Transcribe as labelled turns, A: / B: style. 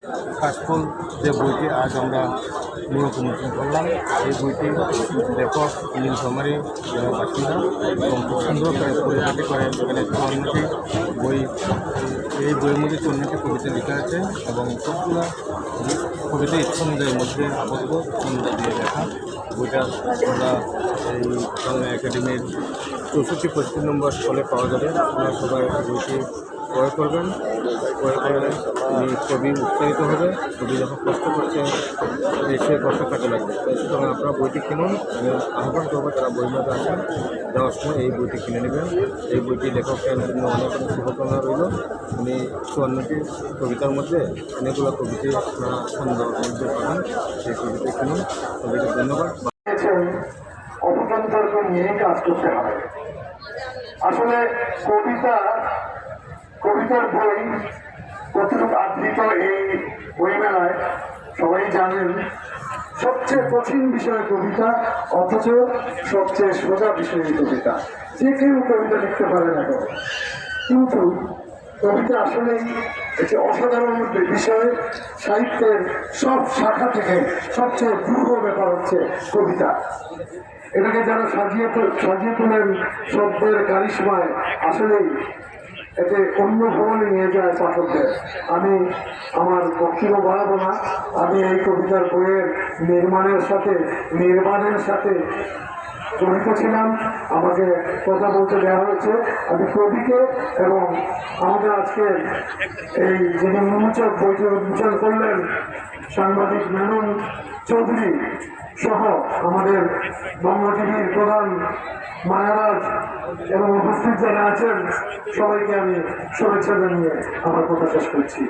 A: কাশফুল যে বইটি আজ আমরা মূলত উন্মোচন করলাম, এই বইটি লেখক নীলফামারী জেলার বাসিন্দা এবং খুব সুন্দর করে পরিপাটি করে এখানে 54টি বই, এই বইয়ের মধ্যে 54টি কবিতা লেখা আছে এবং সবগুলো কবিতা ছন্দের মধ্যে আবদ্ধ, ছন্দ দিয়ে লেখা। বইটা আমরা এই বাংলা একাডেমির 64-65 নম্বর স্টলে পাওয়া যাবে। আপনারা সবাই বইটি ক্রয় করবেন। ক্রয় করলে কবি উৎসাহিত হবে। কবি যখন কষ্ট করছে সে কষ্ট কাজে লাগবে। সুতরাং আপনারা বইটি কিনুন। আমি আহ্বান করবো তারা বই মেলাতে আসেন, যাওয়ার সময় এই বইটি কিনে নেবেন। এই বইটি লেখকের জন্য অনেক অনেক শুভকামনা রইল। উনি 54টি কবিতার মধ্যে অনেকগুলো কবিতা আপনারা সুন্দর মধ্যে পাবেন। সেই কবিতা কিনুন। কবিকে ধন্যবাদ।
B: অপতন্ত্র নিয়ে কাজ করতে হবে। আসলে কবিতার বই কতটুকু আদৃত এই বইমেলায় সবাই জানেন। সবচেয়ে কঠিন বিষয় কবিতা, অথচ সবচেয়ে সোজা বিষয় কবিতা। যে কেউ কবিতা লিখতে পারে না, কিন্তু কবিতা আসলেই একটি অসাধারণ বিষয়। সাহিত্যের সব শাখা থেকে সবচেয়ে দুর্বল ব্যাপার হচ্ছে কবিতা। এটাকে যারা সাজিয়ে তোলেন শব্দের কারিশমায়, আসলেই এতে অন্য ভবনে নিয়ে যায় পাঠকদের। আমি আমার বক্তব্য বাড়াবো না। আমি এই কবিতার বইয়ের নির্মাণের সাথে জড়িত ছিলাম। আমাকে কথা বলতে দেওয়া হয়েছে। আমি কবিকে এবং আমাদের আজকে এই যিনি বইটি উন্মোচন করলেন সাংবাদিক মেনন চৌধুরী সহ আমাদের বাংলা টিভির প্রধান মায়ারাজ এবং উপস্থিত যারা আছেন সবাইকে আমি শুভেচ্ছা জানিয়ে আমার কথা শেষ করছি।